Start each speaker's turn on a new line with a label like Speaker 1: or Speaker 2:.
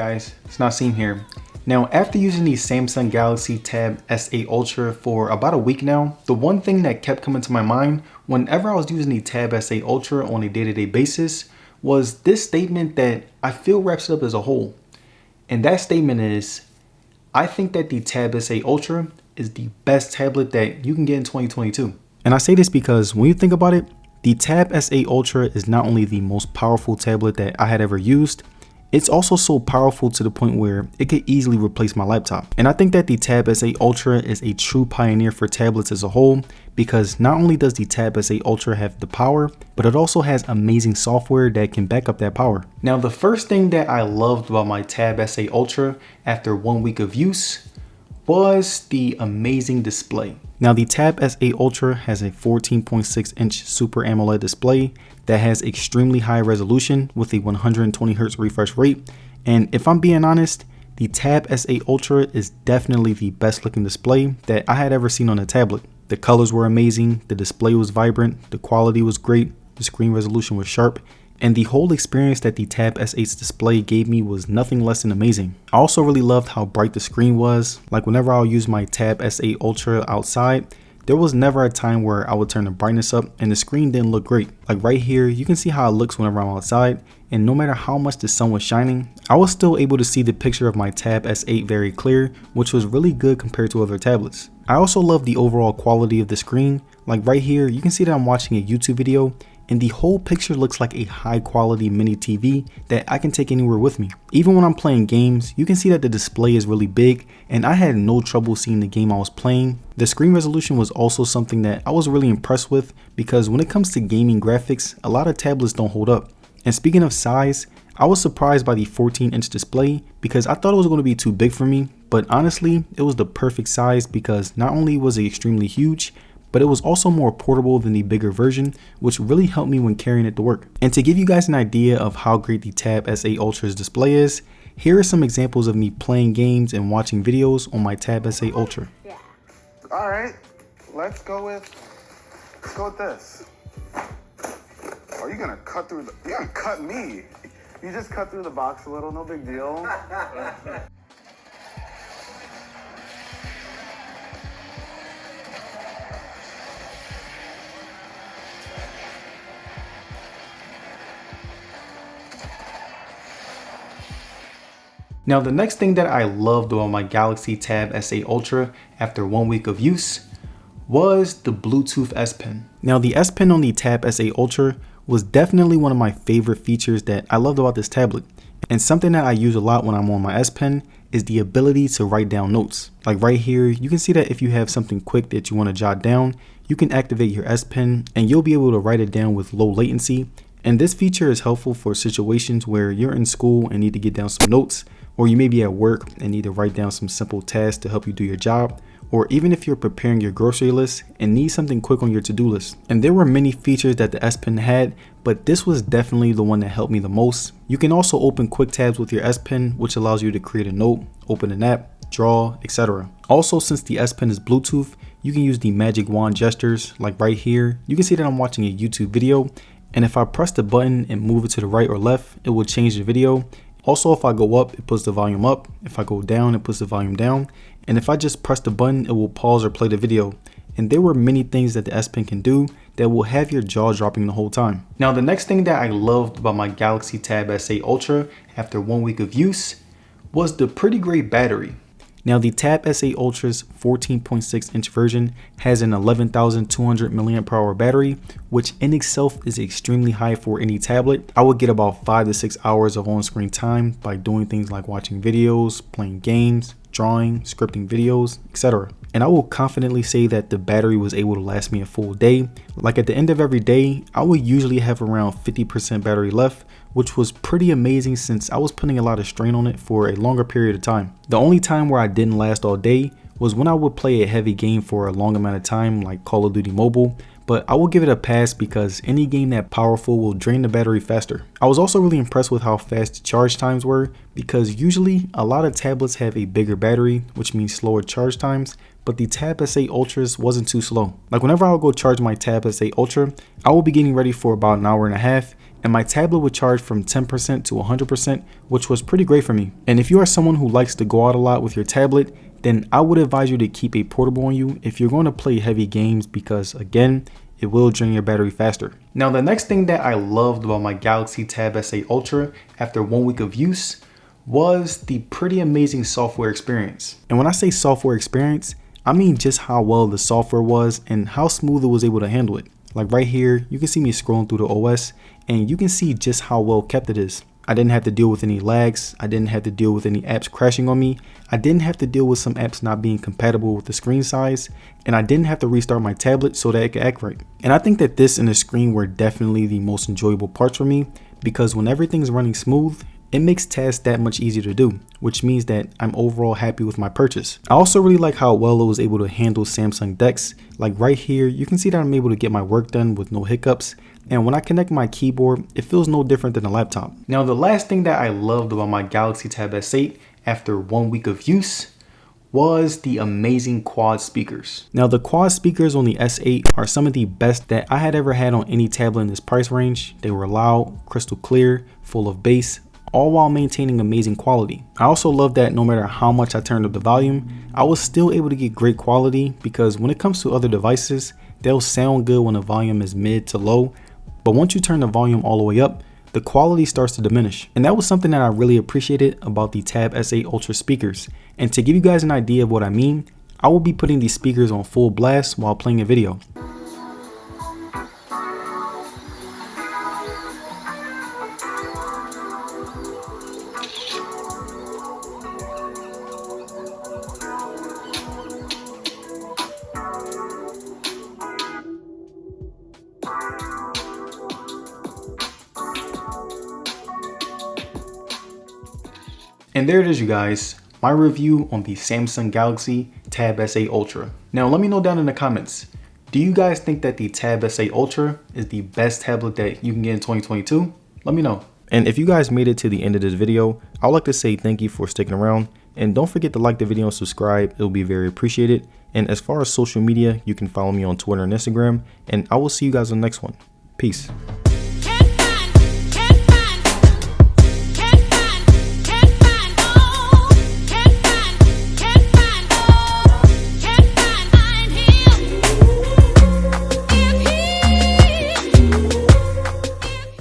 Speaker 1: guys, it's Nasim here. Now, after using the Samsung Galaxy Tab S8 Ultra for about a week now, the one thing that kept coming to my mind whenever I was using the Tab S8 Ultra on a day-to-day basis was this statement that I feel wraps it up as a whole. And that statement is, I think that the Tab S8 Ultra is the best tablet that you can get in 2022. And I say this because when you think about it, the Tab S8 Ultra is not only the most powerful tablet that I had ever used, it's also so powerful to the point where it could easily replace my laptop. And I think that the Tab S8 Ultra is a true pioneer for tablets as a whole, because not only does the Tab S8 Ultra have the power, but it also has amazing software that can back up that power. Now, the first thing that I loved about my Tab S8 Ultra after 1 week of use was the amazing display. Now, the Tab S8 Ultra has a 14.6 inch Super AMOLED display that has extremely high resolution with a 120Hz refresh rate. And if I'm being honest, the Tab S8 Ultra is definitely the best looking display that I had ever seen on a tablet. The colors were amazing, the display was vibrant, the quality was great, the screen resolution was sharp, and the whole experience that the Tab S8's display gave me was nothing less than amazing. I also really loved how bright the screen was. Like whenever I'll use my Tab S8 Ultra outside, there was never a time where I would turn the brightness up and the screen didn't look great. Like right here, you can see how it looks whenever I'm outside, and no matter how much the sun was shining, I was still able to see the picture of my Tab S8 very clear, which was really good compared to other tablets. I also love the overall quality of the screen. Like right here, you can see that I'm watching a YouTube video, and the whole picture looks like a high quality mini TV that I can take anywhere with me. Even when I'm playing games, you can see that the display is really big, and I had no trouble seeing the game I was playing. The screen resolution was also something that I was really impressed with, because when it comes to gaming graphics, a lot of tablets don't hold up. And speaking of size, I was surprised by the 14-inch display because I thought it was going to be too big for me, but honestly, it was the perfect size because not only was it extremely huge, but it was also more portable than the bigger version, which really helped me when carrying it to work. And to give you guys an idea of how great the Tab S8 Ultra's display is, here are some examples of me playing games and watching videos on my Tab S8 Ultra.
Speaker 2: Yeah. All right, let's go with this. Oh, you're gonna cut me. You just cut through the box a little, no big deal.
Speaker 1: Now, the next thing that I loved about my Galaxy Tab S8 Ultra after 1 week of use was the Bluetooth S Pen. Now, the S Pen on the Tab S8 Ultra was definitely one of my favorite features that I loved about this tablet. And something that I use a lot when I'm on my S Pen is the ability to write down notes. Like right here, you can see that if you have something quick that you want to jot down, you can activate your S Pen and you'll be able to write it down with low latency. And this feature is helpful for situations where you're in school and need to get down some notes, or you may be at work and need to write down some simple tasks to help you do your job, or even if you're preparing your grocery list and need something quick on your to-do list. And there were many features that the S Pen had, but this was definitely the one that helped me the most. You can also open quick tabs with your S Pen, which allows you to create a note, open an app, draw, etc. Also, since the S Pen is Bluetooth, you can use the magic wand gestures. Like right here, you can see that I'm watching a YouTube video, and if I press the button and move it to the right or left, it will change the video. Also, if I go up, it puts the volume up. If I go down, it puts the volume down. And if I just press the button, it will pause or play the video. And there were many things that the S Pen can do that will have your jaw dropping the whole time. Now, the next thing that I loved about my Galaxy Tab S8 Ultra after 1 week of use was the pretty great battery. Now, the Tab S8 Ultra's 14.6 inch version has an 11,200 mAh battery, which in itself is extremely high for any tablet. I would get about 5 to 6 hours of on-screen time by doing things like watching videos, playing games, drawing, scripting videos, etc. And I will confidently say that the battery was able to last me a full day. Like at the end of every day, I would usually have around 50% battery left, which was pretty amazing since I was putting a lot of strain on it for a longer period of time. The only time where I didn't last all day was when I would play a heavy game for a long amount of time, like Call of Duty Mobile, but I will give it a pass because any game that powerful will drain the battery faster. I was also really impressed with how fast the charge times were, because usually a lot of tablets have a bigger battery, which means slower charge times, but the Tab S8 Ultras wasn't too slow. Like whenever I would go charge my Tab S8 Ultra, I will be getting ready for about an hour and a half, and my tablet would charge from 10% to 100%, which was pretty great for me. And if you are someone who likes to go out a lot with your tablet, then I would advise you to keep a portable on you if you're going to play heavy games, because again, it will drain your battery faster. Now, the next thing that I loved about my Galaxy Tab S8 Ultra after 1 week of use was the pretty amazing software experience. And when I say software experience, I mean just how well the software was and how smooth it was able to handle it. Like right here, you can see me scrolling through the OS and you can see just how well kept it is. I didn't have to deal with any lags. I didn't have to deal with any apps crashing on me. I didn't have to deal with some apps not being compatible with the screen size. And I didn't have to restart my tablet so that it could act right. And I think that this and the screen were definitely the most enjoyable parts for me, because when everything's running smooth, it makes tasks that much easier to do, which means that I'm overall happy with my purchase. I also really like how well it was able to handle Samsung DeX. Like right here, you can see that I'm able to get my work done with no hiccups. And when I connect my keyboard, it feels no different than a laptop. Now, the last thing that I loved about my Galaxy Tab S8 after 1 week of use was the amazing quad speakers. Now, the quad speakers on the S8 are some of the best that I had ever had on any tablet in this price range. They were loud, crystal clear, full of bass, all while maintaining amazing quality. I also love that no matter how much I turned up the volume, I was still able to get great quality, because when it comes to other devices, they'll sound good when the volume is mid to low, but once you turn the volume all the way up, the quality starts to diminish. And that was something that I really appreciated about the Tab S8 Ultra speakers. And to give you guys an idea of what I mean, I will be putting these speakers on full blast while playing a video. And there it is, you guys, my review on the Samsung Galaxy Tab S8 Ultra. Now let me know down in the comments, do you guys think that the Tab S8 Ultra is the best tablet that you can get in 2022? Let me know. And if you guys made it to the end of this video, I'd like to say thank you for sticking around. And don't forget to like the video and subscribe, it'll be very appreciated. And as far as social media, you can follow me on Twitter and Instagram, and I will see you guys on the next one. Peace.